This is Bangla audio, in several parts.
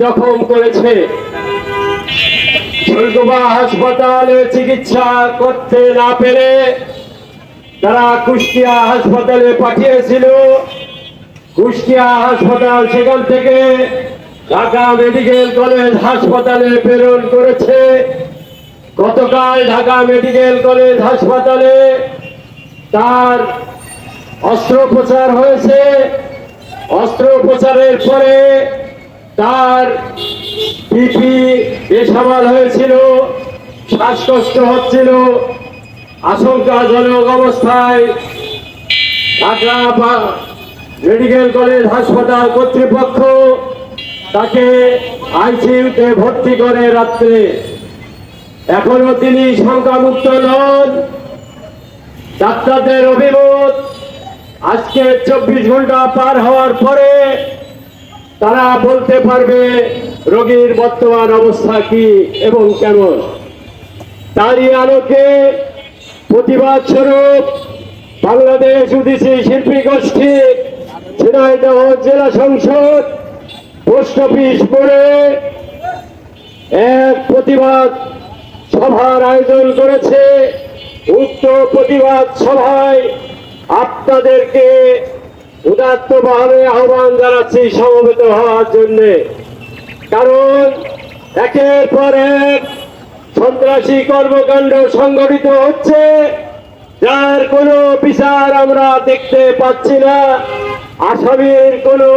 জখম করেছে। শৈলকুপা হাসপাতালে চিকিৎসা করতে না পেরে তারা কুষ্টিয়া হাসপাতালে পাঠিয়েছিল। কুষ্টিয়া হাসপাতাল সেখান থেকে ঢাকা মেডিকেল কলেজ হাসপাতালে প্রেরণ করেছে। গতকাল ঢাকা মেডিকেল কলেজ হাসপাতালে তার অস্ত্রোপচার হয়েছে। অস্ত্রোপচারের পরে তার বিপি বেসামাল হয়েছিল, শ্বাসকষ্ট হচ্ছিল। আশঙ্কাজনক অবস্থায় ঢাকা মেডিকেল কলেজ হাসপাতাল কর্তৃপক্ষ তাকে আইসিইউতে ভর্তি করে রাত্রে। এখনো তিনি শঙ্কামুক্ত নন। ডাক্তারদের অভিমত, আজকে 24 ঘন্টা পার হওয়ার পরে তারা বলতে পারবে রোগীর বর্তমান অবস্থা কি এবং কেমন। তারই আলোকে প্রতিবাদ স্বরূপ বাংলাদেশ উদীচী শিল্পী গোষ্ঠী ঝিনাইদহ জেলা সংসদ পোস্ট অফিস মোড়ে এক প্রতিবাদ সভার আয়োজন করেছে। উক্ত প্রতিবাদ সভায় আপনাদেরকে উদাত্তভাবে আহ্বান জানাচ্ছি সমবেত হওয়ার জন্য। কারণ একের পর এক সন্ত্রাসী কর্মকাণ্ড সংগঠিত হচ্ছে, যার কোনো বিচার আমরা দেখতে পাচ্ছি না। আসামির কোনো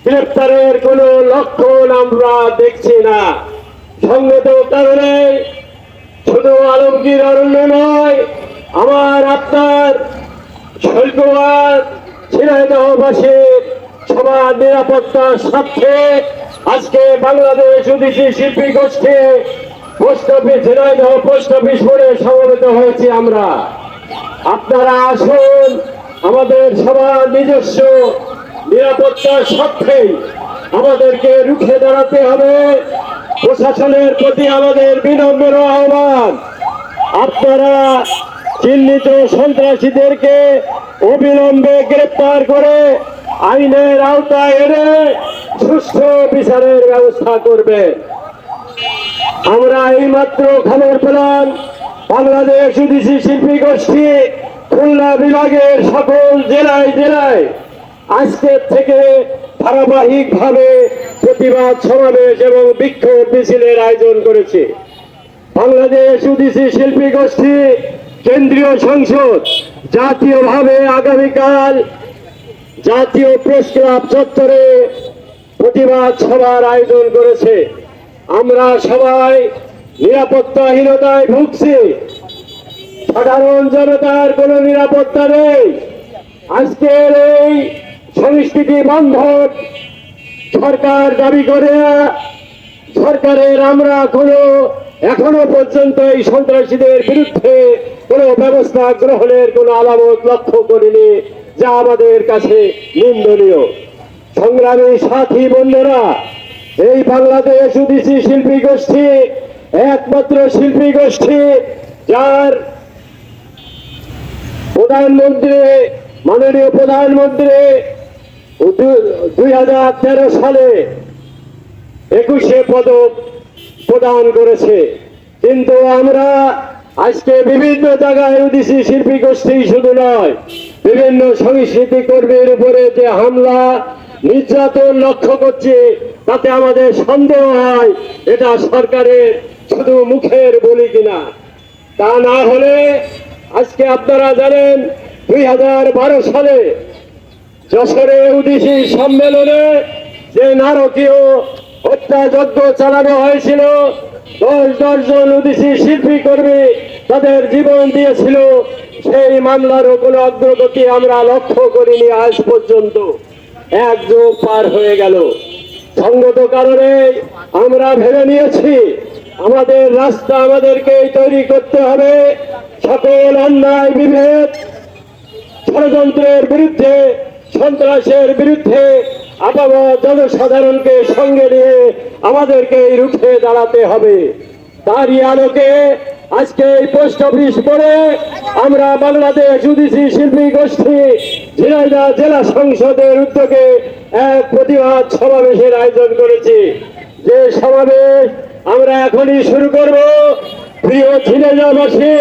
গ্রেপ্তারের কোনো লক্ষণ আমরা দেখছি না। সঙ্গত কারণে শুধু আলমগীর অরণ্য নয়, আমার আপনার শৈলকুপা ঝিনাইদহবাসীর সবার নিরাপত্তার স্বার্থে আজকে বাংলাদেশ উদীচী শিল্পী গোষ্ঠী post office Jhenaidah post office মোড়ে সমবেত হয়েছি আমরা। আপনারা আসুন, আমাদের সবার নিজস্ব নিরাপত্তার স্বার্থে আমাদেরকে রুখে দাঁড়াতে হবে। প্রশাসনের প্রতি আমাদের বিনম্র আহ্বান, আপনারা চিহ্নিত সন্ত্রাসীদেরকে অবিলম্বে গ্রেপ্তার করে আইনের আওতায় এনে সুষ্ঠু বিচারের ব্যবস্থা করবে। আমরা এইমাত্র খবর পেলাম বাংলাদেশ উদীচী শিল্পী গোষ্ঠী খুলনা বিভাগের সকল জেলায় জেলায় আজকের থেকে ধারাবাহিকভাবে প্রতিবাদ সমাবেশ এবং বিক্ষোভ মিছিলের আয়োজন করেছে। বাংলাদেশ উদীচী শিল্পী গোষ্ঠী কেন্দ্রীয় সংসদ জাতীয়ভাবে আগামীকাল জাতীয় প্রেস ক্লাব চত্বরে প্রতিবাদ সভার আয়োজন করেছে। আমরা সবাই নিরাপত্তাহীনতায় ভুগছি। সাধারণ জনতার কোনো নিরাপত্তা নেই। আজকের এই সংস্কৃতি বান্ধব সরকার দাবি করে সরকারের আমরা এখনো পর্যন্ত এই সন্ত্রাসীদের বিরুদ্ধে কোনো ব্যবস্থা গ্রহণের কোনো আলামত লক্ষ্য করিনি, যা আমাদের কাছে নিন্দনীয়। সংগ্রামী সাথী বন্ধুরা, এই বাংলাদেশ উদীচী শিল্পী গোষ্ঠী একমাত্র শিল্পী গোষ্ঠী যার প্রধানমন্ত্রী মাননীয় প্রধানমন্ত্রী 2013 সালে 21 পদক প্রদান করেছে। কিন্তু আমরা আজকে বিভিন্ন জায়গায় উদীচী শিল্পী গোষ্ঠী শুধু নয়, বিভিন্ন সংস্কৃতি কর্মীর উপরে যে হামলা নির্যাতন লক্ষ্য করছে, তাতে আমাদের সন্দেহ হয় এটা সরকারের শুধু মুখের বলি কিনা। তা না হলে আজকে আপনারা জানেন 2012 সালে যশোরে উদীচী সম্মেলনে যে নারকীয় হত্যাযজ্ঞ চালানো হয়েছিল, 10 জন উদীচী শিল্পী কর্মী তাদের জীবন দিয়েছিল, সেই মামলারও কোনো অগ্রগতি আমরা লক্ষ্য করিনি আজ পর্যন্ত। 1 যুগ পার হয়ে গেল। সঙ্গত কারণে আমরা ভেবে নিয়েছি আমাদের রাস্তা আমাদেরকেই তৈরি করতে হবে। সকল অন্যায় বিভেদ ষড়যন্ত্রের বিরুদ্ধে, সন্ত্রাসের বিরুদ্ধে আপামর জনসাধারণকে সঙ্গে নিয়ে আমাদেরকে রুখে দাঁড়াতে হবে। তারই আলোকে আজকে এই পোস্ট অফিস মোড়ে আমরা বাংলাদেশ উদীচী শিল্পী গোষ্ঠী ঝিনাইদহ জেলা সংসদের উদ্যোগে এক প্রতিবাদ সমাবেশের আয়োজন করেছি। যে সমাবেশ আমরা এখনই শুরু করব। প্রিয় ঝিনাইদহবাসী,